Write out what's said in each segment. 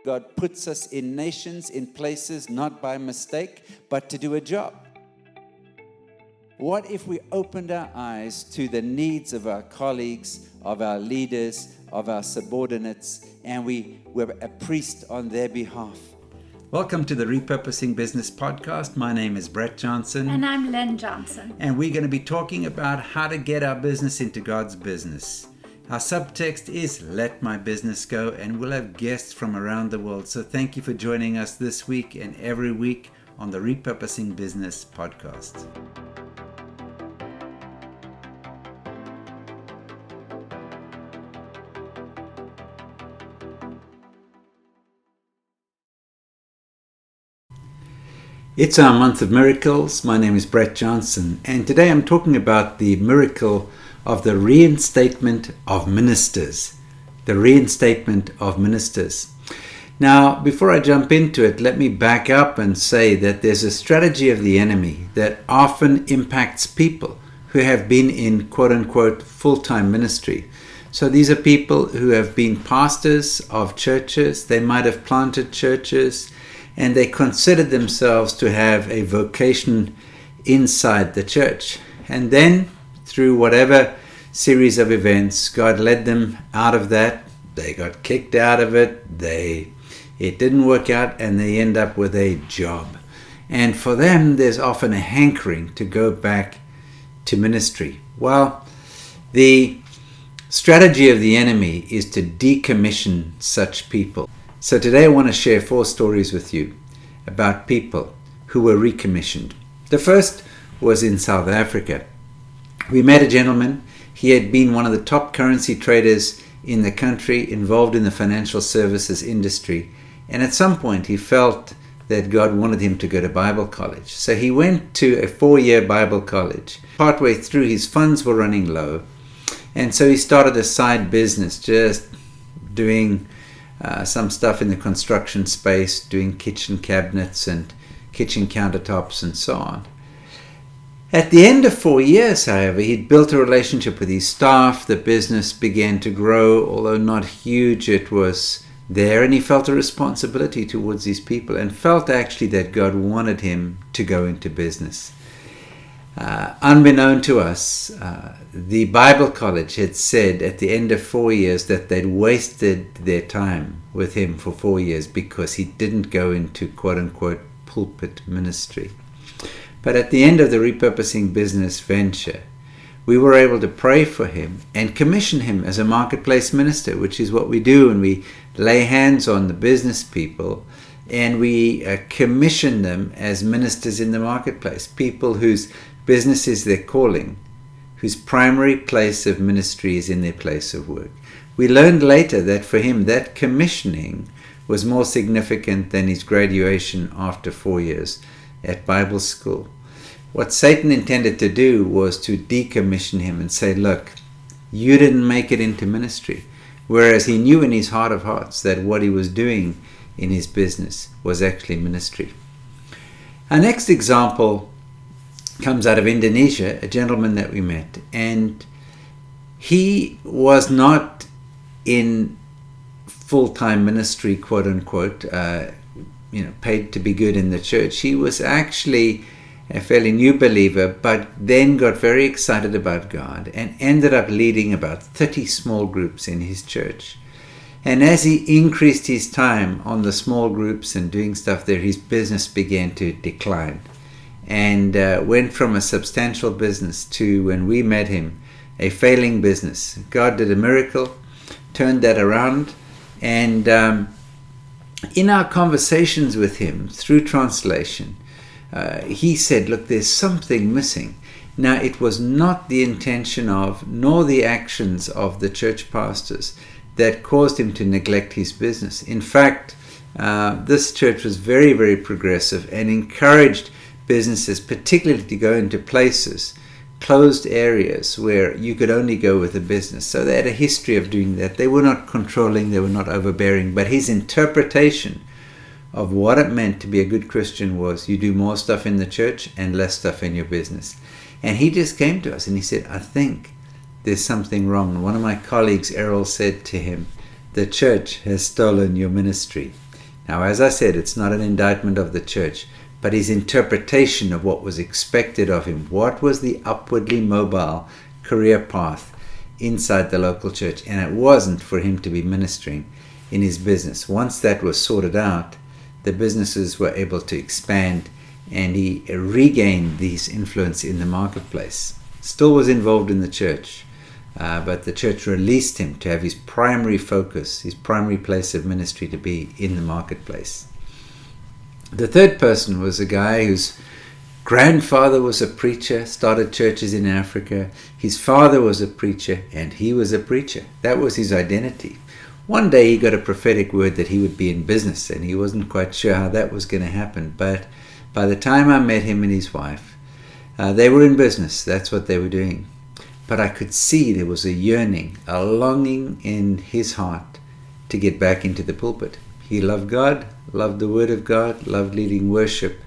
God puts us in nations, in places, not by mistake, but to do a job. What if we opened our eyes to the needs of our colleagues, of our leaders, of our subordinates, and we were a priest on their behalf? Welcome to the Repurposing Business Podcast. My name is Brett Johnson. And I'm Len Johnson. And we're going to be talking about how to get our business into God's business. Our subtext is Let My Business Go, and we'll have guests from around the world. So thank you for joining us this week and every week on the Repurposing Business Podcast. It's our month of miracles. My name is Brett Johnson, and today I'm talking about the miracle of the Reinstatement of Ministers. The Reinstatement of Ministers. Now, before I jump into it, let me back up and say that there's a strategy of the enemy that often impacts people who have been in quote-unquote full-time ministry. So these are people who have been pastors of churches. They might have planted churches, and they considered themselves to have a vocation inside the church. And then, through whatever series of events, God led them out of that. They got kicked out of it. It didn't work out, and they end up with a job. And for them, there's often a hankering to go back to ministry. Well, the strategy of the enemy is to decommission such people. So today I want to share 4 stories with you about people who were recommissioned. The first was in South Africa. We met a gentleman. He had been one of the top currency traders in the country, involved in the financial services industry. And at some point he felt that God wanted him to go to Bible college. So he went to a 4-year Bible college. Partway through, his funds were running low. And so he started a side business, just doing some stuff in the construction space, doing kitchen cabinets and kitchen countertops and so on. At the end of 4 years, however, he'd built a relationship with his staff. The business began to grow, although not huge, it was there, and he felt a responsibility towards these people and felt actually that God wanted him to go into business. Unbeknown to us, the Bible college had said at the end of 4 years that they'd wasted their time with him for 4 years because he didn't go into quote-unquote pulpit ministry. But at the end of the repurposing business venture, we were able to pray for him and commission him as a marketplace minister, which is what we do when we lay hands on the business people and we commission them as ministers in the marketplace, people whose business is their calling, whose primary place of ministry is in their place of work. We learned later that for him, that commissioning was more significant than his graduation after 4 years at Bible school. What Satan intended to do was to decommission him and say, look, you didn't make it into ministry. Whereas he knew in his heart of hearts that what he was doing in his business was actually ministry. Our next example comes out of Indonesia, a gentleman that we met, and he was not in full-time ministry, quote-unquote, paid to be good in the church. He was actually a fairly new believer, but then got very excited about God and ended up leading about 30 small groups in his church. And as he increased his time on the small groups and doing stuff there, his business began to decline. And went from a substantial business to, when we met him, a failing business. God did a miracle, turned that around, and in our conversations with him through translation, he said, look, there's something missing. Now, it was not the intention of, nor the actions of the church pastors that caused him to neglect his business. In fact, this church was very, very progressive and encouraged businesses, particularly to go into places, closed areas where you could only go with a business. So they had a history of doing that. They were not controlling, they were not overbearing, but his interpretation of what it meant to be a good Christian was you do more stuff in the church and less stuff in your business. And he just came to us and he said, I think there's something wrong. One of my colleagues, Errol, said to him, the church has stolen your ministry. Now, as I said, it's not an indictment of the church, but his interpretation of what was expected of him. What was the upwardly mobile career path inside the local church? And it wasn't for him to be ministering in his business. Once that was sorted out, the businesses were able to expand, and he regained this influence in the marketplace. Still was involved in the church, but the church released him to have his primary focus, his primary place of ministry to be in the marketplace. The third person was a guy whose grandfather was a preacher, started churches in Africa. His father was a preacher, and he was a preacher. That was his identity. One day he got a prophetic word that he would be in business, and he wasn't quite sure how that was going to happen. But by the time I met him and his wife, they were in business. That's what they were doing. But I could see there was a yearning, a longing in his heart to get back into the pulpit. He loved God, loved the Word of God, loved leading worship,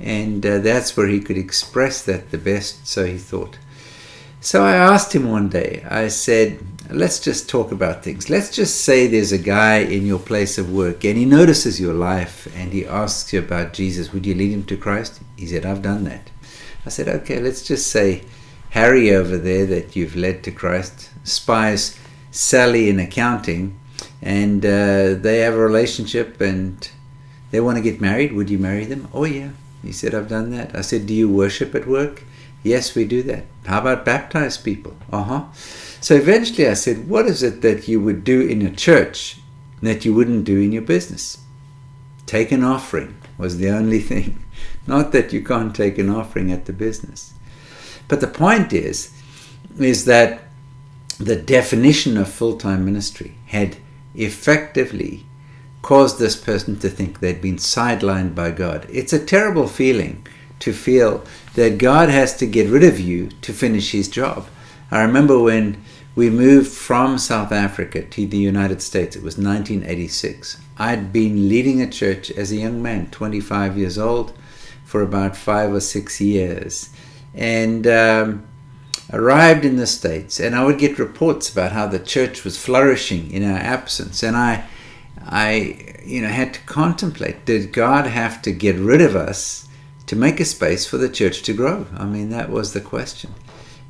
and that's where he could express that the best, so he thought. So I asked him one day, I said, let's just talk about things. Let's just say there's a guy in your place of work, and he notices your life, and he asks you about Jesus. Would you lead him to Christ? He said, I've done that. I said, okay, let's just say Harry over there that you've led to Christ spies Sally in accounting, and they have a relationship and they want to get married. Would you marry them? Oh yeah. He said, I've done that. I said, do you worship at work? Yes, we do that. How about baptize people? So eventually I said, what is it that you would do in a church that you wouldn't do in your business? Take an offering was the only thing. Not that you can't take an offering at the business. But the point is that the definition of full-time ministry had effectively caused this person to think they'd been sidelined by God. It's a terrible feeling to feel that God has to get rid of you to finish his job. I remember when we moved from South Africa to the United States, it was 1986. I'd been leading a church as a young man, 25 years old, for about 5 or 6 years. And arrived in the States, and I would get reports about how the church was flourishing in our absence. And I had to contemplate, did God have to get rid of us to make a space for the church to grow? I mean, that was the question.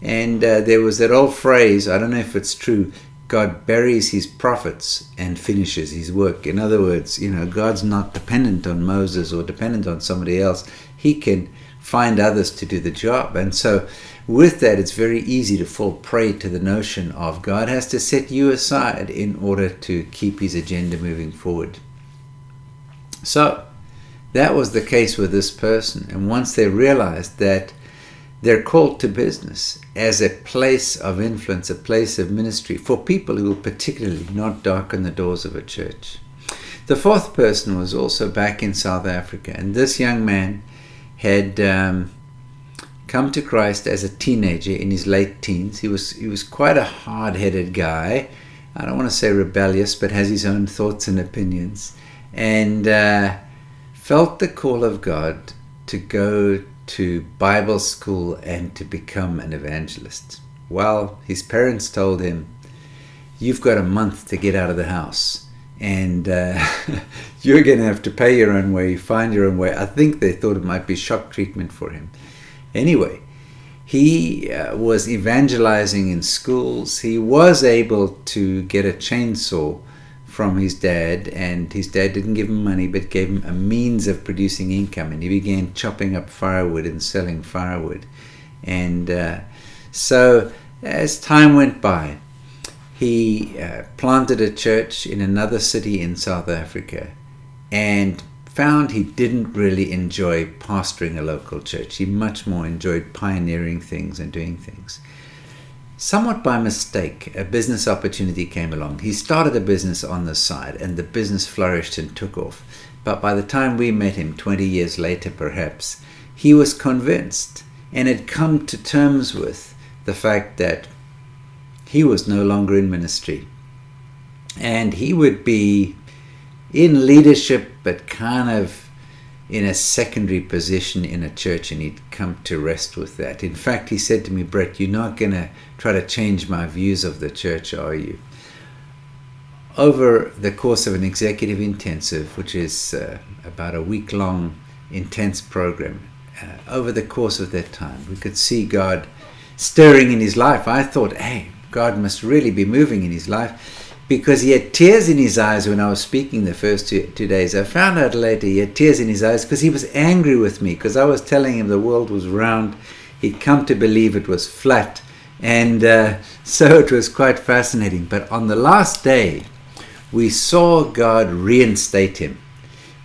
And there was that old phrase, I don't know if it's true, God buries his prophets and finishes his work. In other words, God's not dependent on Moses or dependent on somebody else. He can find others to do the job. And so with that, it's very easy to fall prey to the notion of God has to set you aside in order to keep his agenda moving forward. So that was the case with this person. And once they realized that they're called to business as a place of influence, a place of ministry for people who will particularly not darken the doors of a church. The fourth person was also back in South Africa, and this young man had come to Christ as a teenager in his late teens. He was quite a hard-headed guy. I don't want to say rebellious, but has his own thoughts and opinions, and felt the call of God to go to Bible school and to become an evangelist. Well, his parents told him, you've got a month to get out of the house, and you're going to have to pay your own way, find your own way. I think they thought it might be shock treatment for him. Anyway, he was evangelizing in schools. He was able to get a chainsaw from his dad, and his dad didn't give him money but gave him a means of producing income, and he began chopping up firewood and selling firewood. And so as time went by, he planted a church in another city in South Africa and found he didn't really enjoy pastoring a local church. He much more enjoyed pioneering things and doing things. Somewhat by mistake, a business opportunity came along. He started a business on the side, and the business flourished and took off. But by the time we met him, 20 years later perhaps, he was convinced and had come to terms with the fact that he was no longer in ministry. And he would be in leadership, but kind of in a secondary position in a church, and he'd come to rest with that. In fact, he said to me, Brett, you're not going to try to change my views of the church, are you? over the course of an executive intensive, which is about a week-long intense program, over the course of that time, we could see God stirring in his life. I thought, hey, God must really be moving in his life, because he had tears in his eyes when I was speaking the first two days. I found out later he had tears in his eyes because he was angry with me, because I was telling him the world was round. He'd come to believe it was flat, and so it was quite fascinating. But on the last day, we saw God reinstate him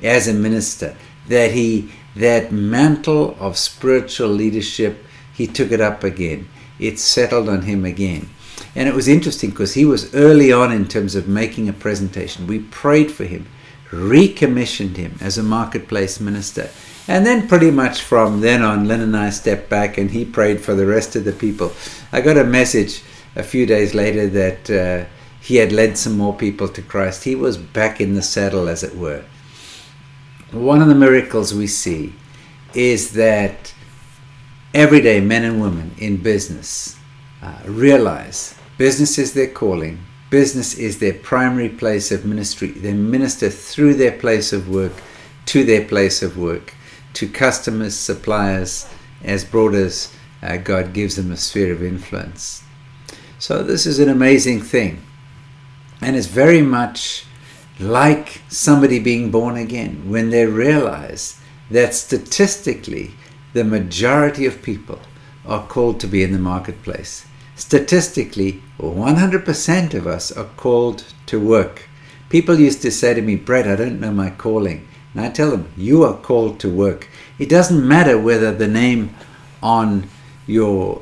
as a minister, that mantle of spiritual leadership, he took it up again. It settled on him again. And it was interesting because he was early on in terms of making a presentation. We prayed for him, recommissioned him as a marketplace minister. And then pretty much from then on, Lynn and I stepped back and he prayed for the rest of the people. I got a message a few days later that he had led some more people to Christ. He was back in the saddle, as it were. One of the miracles we see is that everyday men and women in business realize business is their calling. Business is their primary place of ministry. They minister through their place of work, to their place of work, to customers, suppliers, as broad as God gives them a sphere of influence. So this is an amazing thing. And it's very much like somebody being born again when they realize that statistically the majority of people are called to be in the marketplace. Statistically, 100% of us are called to work. People used to say to me, Brett, I don't know my calling. And I tell them, you are called to work. It doesn't matter whether the name on your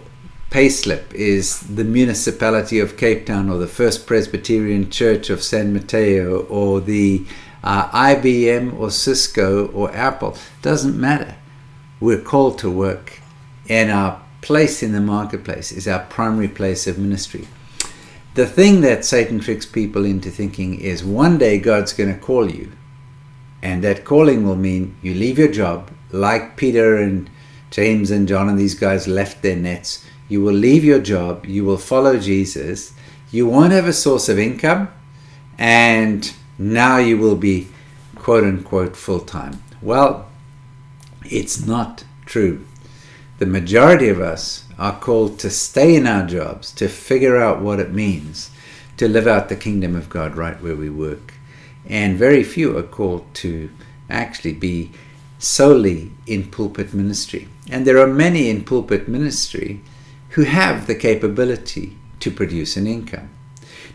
payslip is the municipality of Cape Town or the First Presbyterian Church of San Mateo or the IBM or Cisco or Apple. Doesn't matter. We're called to work, and our place in the marketplace is our primary place of ministry. The thing that Satan tricks people into thinking is one day God's going to call you, and that calling will mean you leave your job, like Peter and James and John and these guys left their nets. You will leave your job, you will follow Jesus, you won't have a source of income, and now you will be quote-unquote full-time. Well, it's not true. The majority of us are called to stay in our jobs, to figure out what it means to live out the kingdom of God right where we work. And very few are called to actually be solely in pulpit ministry. And there are many in pulpit ministry who have the capability to produce an income.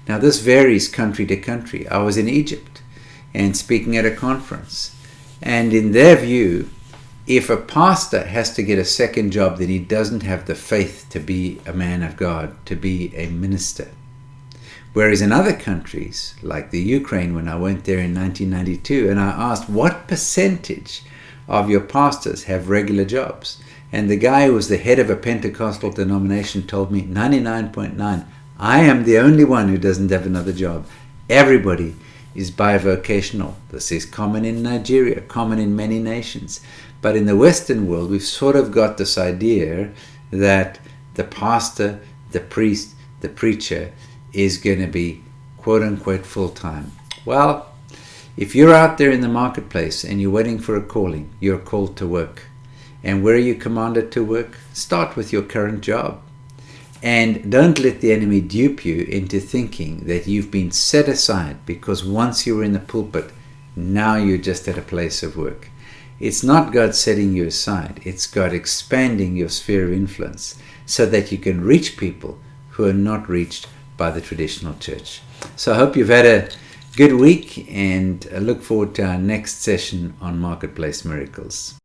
Now this varies country to country. I was in Egypt and speaking at a conference, and in their view, if a pastor has to get a second job, then he doesn't have the faith to be a man of God, to be a minister. Whereas in other countries, like the Ukraine, when I went there in 1992, and I asked, what percentage of your pastors have regular jobs? And the guy who was the head of a Pentecostal denomination told me 99.9. I am the only one who doesn't have another job. Everybody is bivocational. This is common in Nigeria, common in many nations. But in the Western world, we've sort of got this idea that the pastor, the priest, the preacher is going to be quote-unquote full-time. Well, if you're out there in the marketplace and you're waiting for a calling, you're called to work. And where are you commanded to work? Start with your current job. And don't let the enemy dupe you into thinking that you've been set aside because once you were in the pulpit, now you're just at a place of work. It's not God setting you aside. It's God expanding your sphere of influence so that you can reach people who are not reached by the traditional church. So I hope you've had a good week, and I look forward to our next session on Marketplace Miracles.